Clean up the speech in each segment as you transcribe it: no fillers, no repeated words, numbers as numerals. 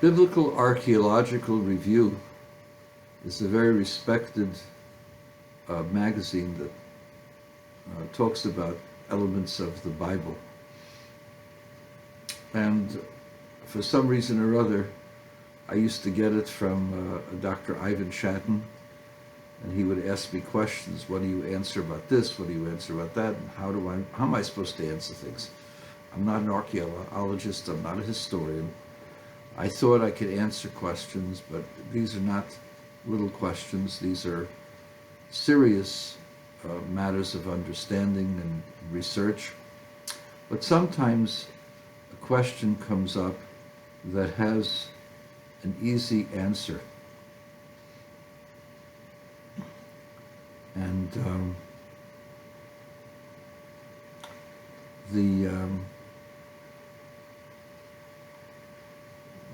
Biblical Archaeological Review is a very respected magazine that talks about elements of the Bible. And for some reason or other, I used to get it from Dr. Ivan Shatton, and he would ask me questions. What do you answer about this? What do you answer about that? And how am I supposed to answer things? I'm not an archaeologist. I'm not a historian. I thought I could answer questions, but these are not little questions. These are serious matters of understanding and research. But sometimes a question comes up that has an easy answer. And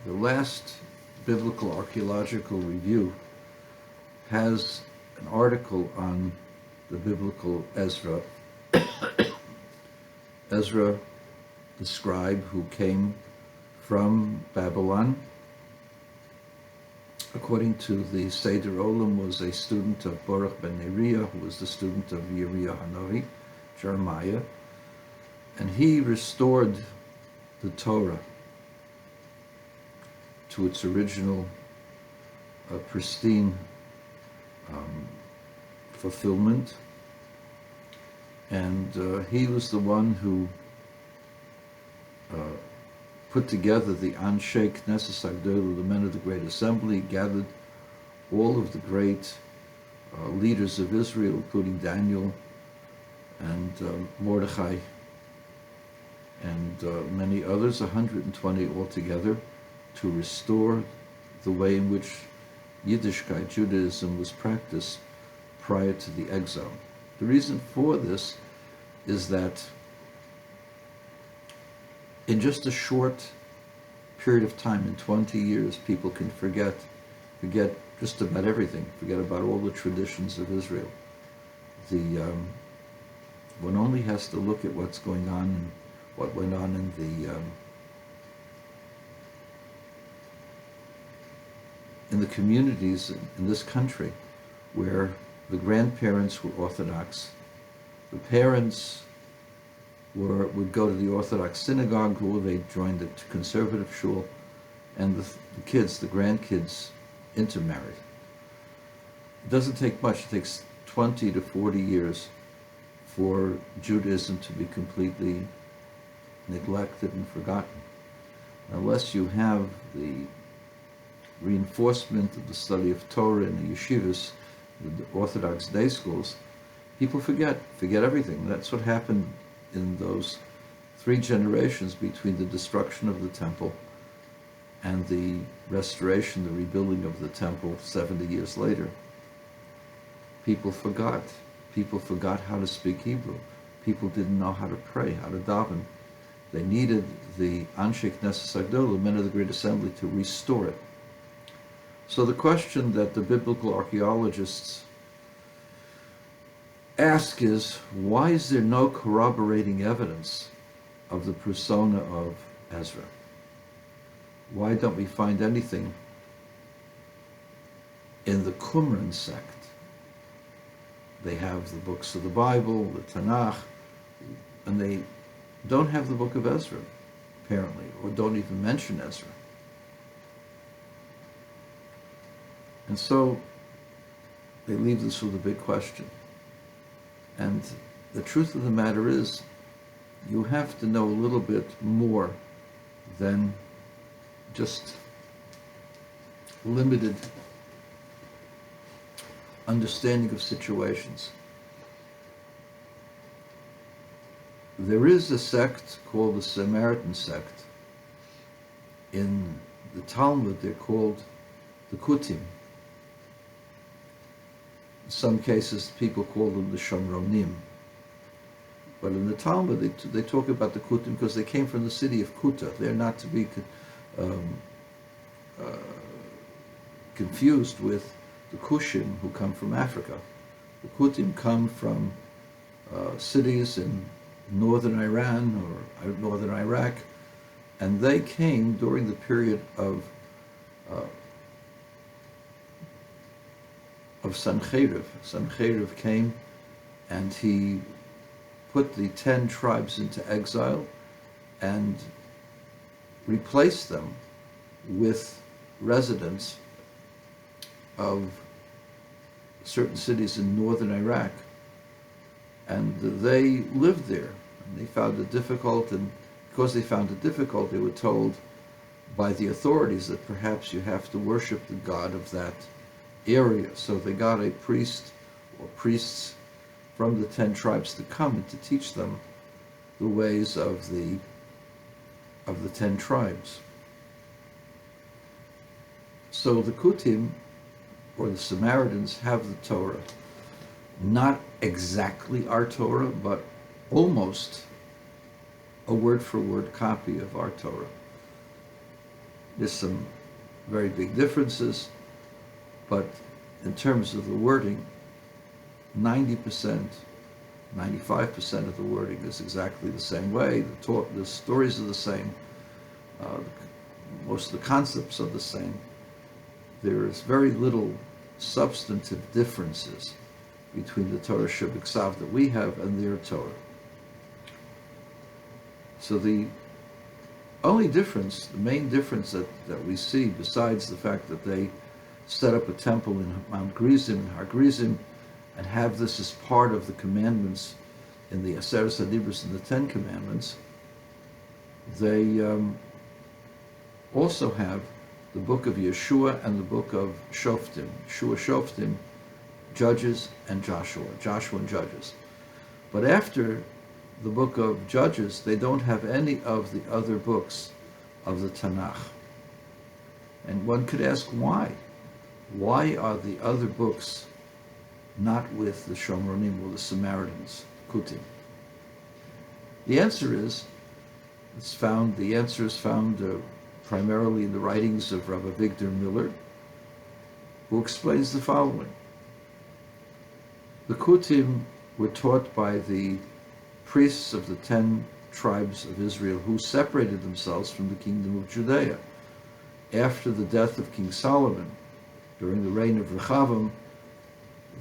the last Biblical Archaeological Review has an article on the biblical Ezra. Ezra, the scribe who came from Babylon, according to the Seder Olam, was a student of Baruch ben Neriah, who was the student of Yirmiyah Hanavi, Jeremiah, and he restored the Torah to its original pristine fulfillment. And he was the one who put together the Anshe Knesset Agdolah, the men of the Great Assembly, gathered all of the great leaders of Israel, including Daniel and Mordechai and many others, 120 altogether, to restore the way in which Yiddishkeit, Judaism, was practiced prior to the exile. The reason for this is that in just a short period of time, in 20 years, people can forget just about everything, forget about all the traditions of Israel. One only has to look at what's going on and what went on in the communities in this country, where the grandparents were Orthodox, the parents would go to the Orthodox synagogue, or they joined the conservative shul, and the kids, the grandkids, intermarried. It doesn't take much. It takes 20 to 40 years for Judaism to be completely neglected and forgotten. Unless you have the reinforcement of the study of Torah in the yeshivas, the Orthodox day schools, people forget everything. That's what happened in those 3 generations between the destruction of the temple and the restoration, the rebuilding of the temple 70 years later. People forgot. People forgot how to speak Hebrew. People didn't know how to pray, how to daven. They needed the Anshe Knesset Agdolah, the men of the Great Assembly, to restore it. So the question that the biblical archaeologists ask is, why is there no corroborating evidence of the persona of Ezra? Why don't we find anything in the Qumran sect? They have the books of the Bible, the Tanakh, and they don't have the book of Ezra, apparently, or don't even mention Ezra. And so they leave this with a big question. And the truth of the matter is, you have to know a little bit more than just limited understanding of situations. There is a sect called the Samaritan sect. In the Talmud, they're called the Kutim. In some cases, people call them the Shomronim. But in the Talmud, they talk about the Kutim because they came from the city of Kuta. They're not to be confused with the Kushim, who come from Africa. The Kutim come from cities in northern Iran or northern Iraq, and they came during the period of uh, of Sancheriv. Sancheriv came and he put the 10 tribes into exile and replaced them with residents of certain cities in northern Iraq. And they lived there. And they found it difficult, and because they found it difficult, they were told by the authorities that perhaps you have to worship the god of that area. So they got a priest or priests from the 10 tribes to come and to teach them the ways of the 10 tribes. So the Kutim, or the Samaritans, have the Torah. Not exactly our Torah, but almost a word-for-word copy of our Torah. There's some very big differences, but in terms of the wording, 90%, 95% of the wording is exactly the same way. The stories are the same. Most of the concepts are the same. There is very little substantive differences between the Torah Shebiksav that we have and their Torah. So the only difference, the main difference that we see, besides the fact that they set up a temple in Mount Gerizim, in Har Gerizim, and have this as part of the commandments in the Aseret HaDibros and the 10 Commandments, they also have the book of Yeshua and the book of Shoftim. Yeshua, Shoftim, Judges, and Joshua and Judges. But after the book of Judges, they don't have any of the other books of the Tanakh. And one could ask why. Why are the other books not with the Shomronim or the Samaritans, Kutim? The answer is, the answer is found primarily in the writings of Rabbi Victor Miller, who explains the following. The Kutim were taught by the priests of the 10 tribes of Israel who separated themselves from the kingdom of Judea. After the death of King Solomon, during the reign of Rechavam,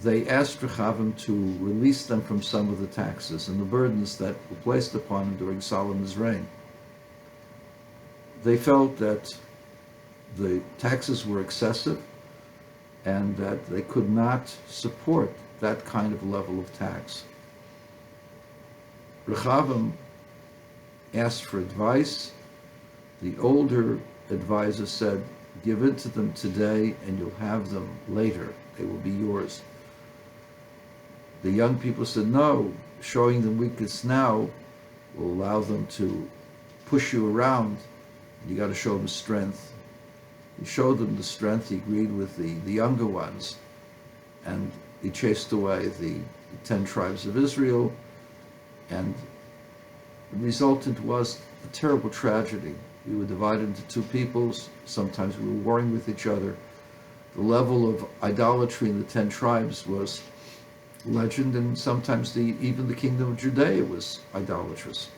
they asked Rechavam to release them from some of the taxes and the burdens that were placed upon them during Solomon's reign. They felt that the taxes were excessive and that they could not support that kind of level of tax. Rechavam asked for advice. The older advisor said, give it to them today and you'll have them later. They will be yours. The young people said, no, showing them weakness now will allow them to push you around. You got to show them strength. He showed them the strength. He agreed with the younger ones, and he chased away the 10 tribes of Israel, and the resultant was a terrible tragedy. We were divided into two peoples. Sometimes we were warring with each other. The level of idolatry in the 10 tribes was legend, and sometimes even the kingdom of Judea was idolatrous.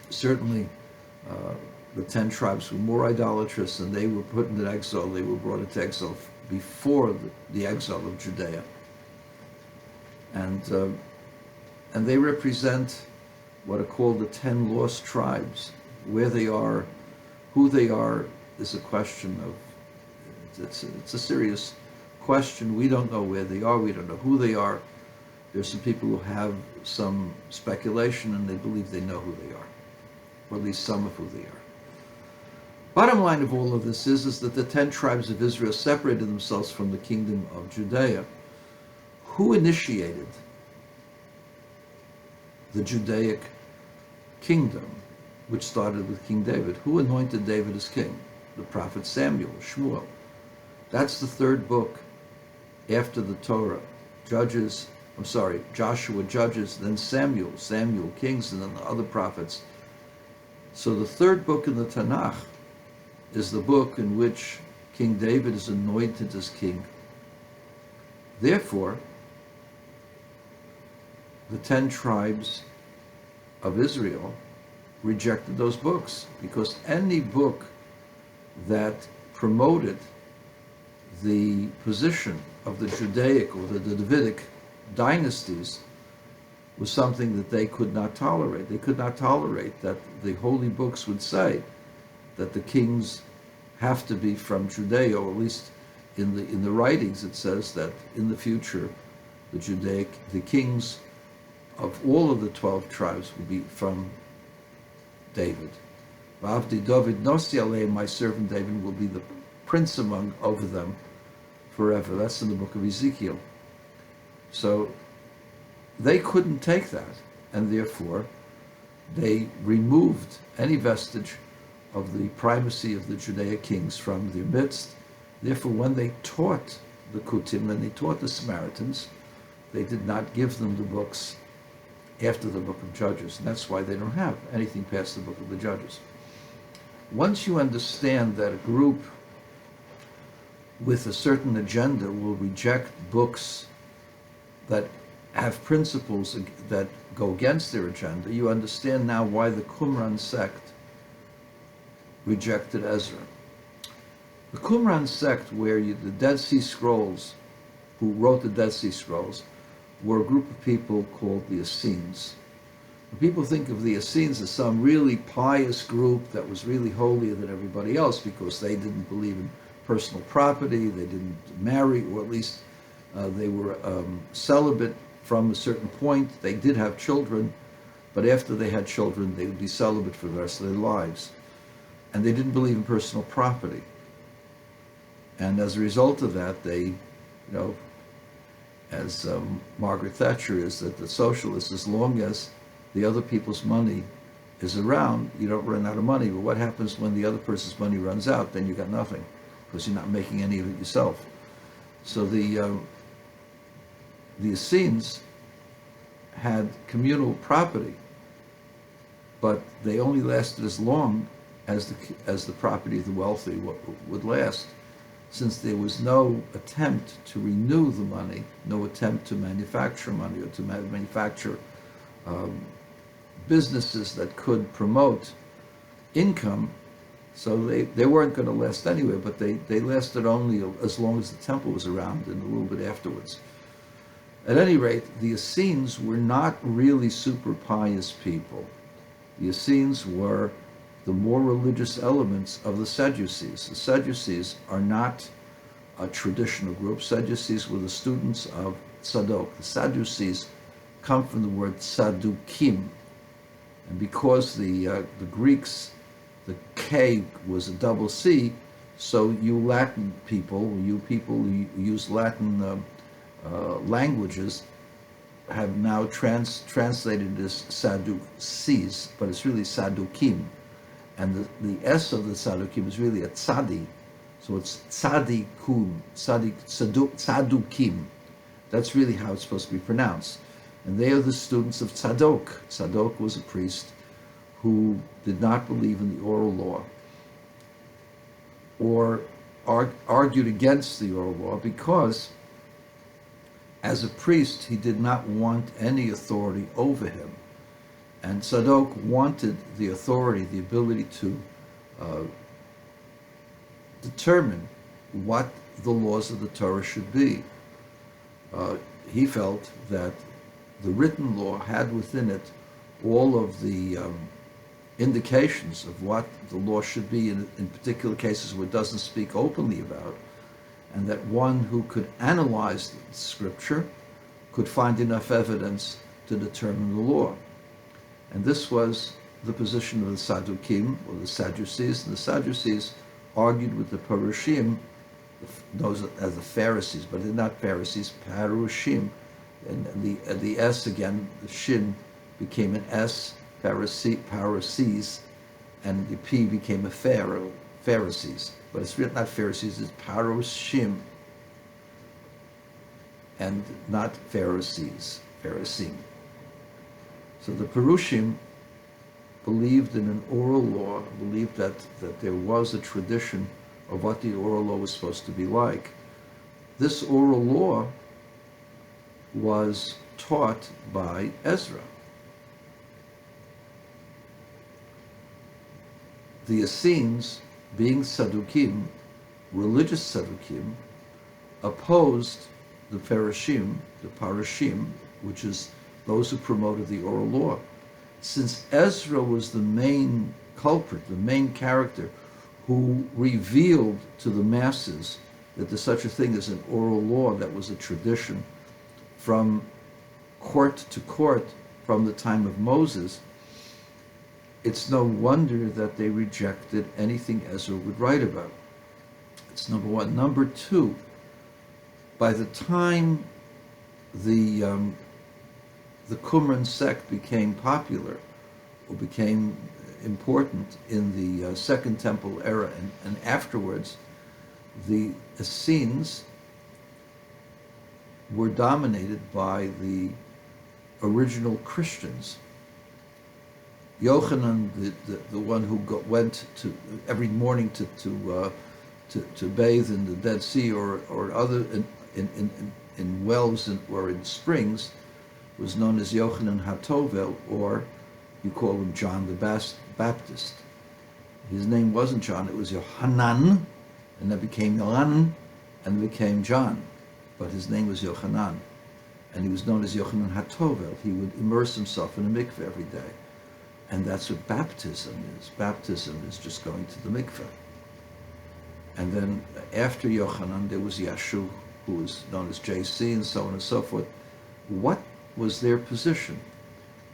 Certainly, the 10 tribes were more idolatrous, and they were put into exile. They were brought into exile before the exile of Judea. And they represent what are called the 10 lost tribes. Where they are, who they are, is a question of, it's a serious question. We don't know where they are. We don't know who they are. There's some people who have some speculation, and they believe they know who they are, or at least some of who they are. Bottom line of all of this is that the 10 tribes of Israel separated themselves from the kingdom of Judea. Who initiated the Judaic kingdom, which started with King David? Who anointed David as king? The prophet Samuel, Shmuel. That's the third book after the Torah. Joshua, Judges, then Samuel, Kings, and then the other prophets. So the third book in the Tanakh is the book in which King David is anointed as king. Therefore, the 10 tribes of Israel rejected those books, because any book that promoted the position of the Judaic or the Davidic dynasties was something that they could not tolerate. They could not tolerate that the holy books would say that the kings have to be from Judea, or at least in the writings it says that in the future the kings of all of the 12 tribes will be from David. V'avdi David nosi alei, my servant David will be the prince over them forever. That's in the book of Ezekiel. So they couldn't take that, and therefore they removed any vestige of the primacy of the Judaic kings from their midst. Therefore, when they taught the Kutim, when they taught the Samaritans, they did not give them the books after the book of Judges, and that's why they don't have anything past the book of the Judges. Once you understand that a group with a certain agenda will reject books that have principles that go against their agenda, you understand now why the Qumran sect rejected Ezra. The Qumran sect, where the Dead Sea Scrolls, who wrote the Dead Sea Scrolls, were a group of people called the Essenes. People think of the Essenes as some really pious group that was really holier than everybody else because they didn't believe in personal property, they didn't marry, or at least they were celibate from a certain point. They did have children, but after they had children, they would be celibate for the rest of their lives. And they didn't believe in personal property. And as a result of that, they, as Margaret Thatcher is, that the socialists, as long as the other people's money is around, you don't run out of money. But what happens when the other person's money runs out? Then you got nothing, because you're not making any of it yourself. So the Essenes had communal property, but they only lasted as long as the property of the wealthy would last, since there was no attempt to renew the money, no attempt to manufacture money or to manufacture businesses that could promote income. So they weren't going to last anyway, but they lasted only as long as the temple was around and a little bit afterwards. At any rate, the Essenes were not really super pious people. The Essenes were the more religious elements of the Sadducees. The Sadducees are not a traditional group. Sadducees were the students of Tzadok. The Sadducees come from the word Sadukim. And because the Greeks, the K was a double C, so you Latin people, you people who use Latin languages, have now translated as Sadducees, but it's really Sadukim. And the S of the Sadukim is really a tzadi. So it's tzadikum, Sadukim. That's really how it's supposed to be pronounced. And they are the students of Tzadok. Tzadok was a priest who did not believe in the oral law, or argued against the oral law, because as a priest he did not want any authority over him. And Tzadok wanted the authority, the ability to determine what the laws of the Torah should be. He felt that the written law had within it all of the indications of what the law should be in particular cases where it doesn't speak openly about, and that one who could analyze the scripture could find enough evidence to determine the law. And this was the position of the Sadukim, or the Sadducees. And the Sadducees argued with the Parushim, those as the Pharisees, but they're not Pharisees, Parushim. And the S again, the Shin, became an S, Pharisees, and the P became a Pharisees. But it's not Pharisees, it's Parushim, and not Pharisees, Phariseem. So the Parushim believed in an oral law, believed that there was a tradition of what the oral law was supposed to be like. This oral law was taught by Ezra. The Essenes, being Sadukim, religious Tzaddikim opposed the Parashim, which is those who promoted the oral law. Since Ezra was the main culprit, the main character, who revealed to the masses that there's such a thing as an oral law that was a tradition from court to court from the time of Moses, it's no wonder that they rejected anything Ezra would write about. It's number one. Number two, by the time the Qumran sect became popular, or became important in the Second Temple era and afterwards, the Essenes were dominated by the original Christians. Yochanan, the one who went to every morning to bathe in the Dead Sea or other in wells or in springs, was known as Yochanan HaTovel, or you call him John the Baptist. His name wasn't John, it was Yohanan, and that became Yohanan, and it became John. But his name was Yochanan, and he was known as Yochanan HaTovel. He would immerse himself in a mikveh every day. And that's what baptism is. Baptism is just going to the mikveh. And then after Yochanan, there was Yeshu, who was known as JC, and so on and so forth. What was their position?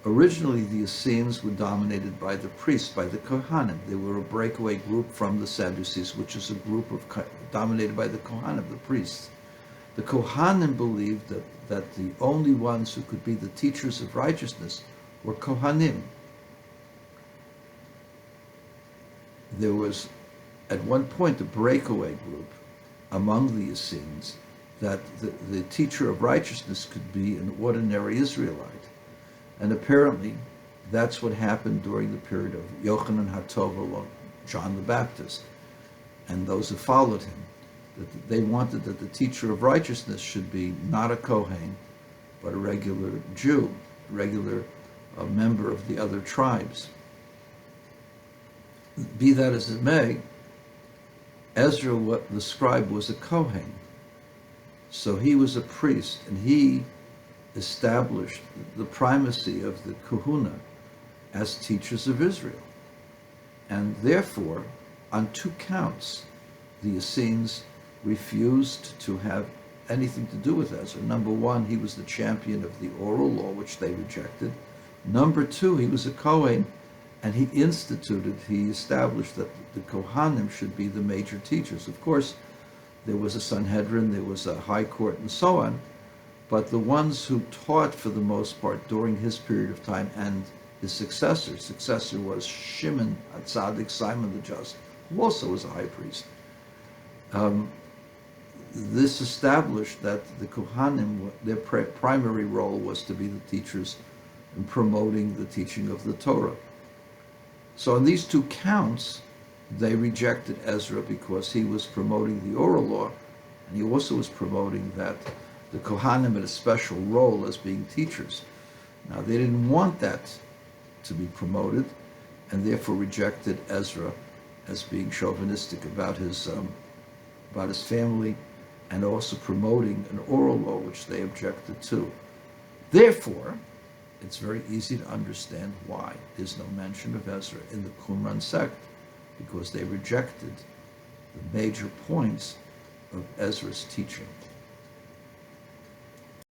Originally, the Essenes were dominated by the priests, by the Kohanim. They were a breakaway group from the Sadducees, which is a group dominated by the Kohanim, the priests. The Kohanim believed that the only ones who could be the teachers of righteousness were Kohanim. There was, at one point, a breakaway group among the Essenes that the teacher of righteousness could be an ordinary Israelite. And apparently, that's what happened during the period of Yochanan HaTovel, or John the Baptist, and those who followed him. That they wanted that the teacher of righteousness should be not a Kohen, but a regular Jew, a regular member of the other tribes. Be that as it may, Ezra, the scribe, was a Kohen. So he was a priest, and he established the primacy of the Kahuna as teachers of Israel. And therefore, on two counts, the Essenes refused to have anything to do with Ezra. Number one, he was the champion of the oral law, which they rejected. Number two, he was a Kohen, and he established that the Kohanim should be the major teachers. Of course, there was a Sanhedrin, there was a high court, and so on, but the ones who taught for the most part during his period of time, and his successor was Shimon HaTzadik, Simon the Just, who also was a high priest. This established that the Kohanim, their primary role was to be the teachers in promoting the teaching of the Torah. So on these two counts, they rejected Ezra because he was promoting the oral law, and he also was promoting that the Kohanim had a special role as being teachers. Now, they didn't want that to be promoted, and therefore rejected Ezra as being chauvinistic about his family, and also promoting an oral law, which they objected to. Therefore, it's very easy to understand why there's no mention of Ezra in the Qumran sect, because they rejected the major points of Ezra's teaching.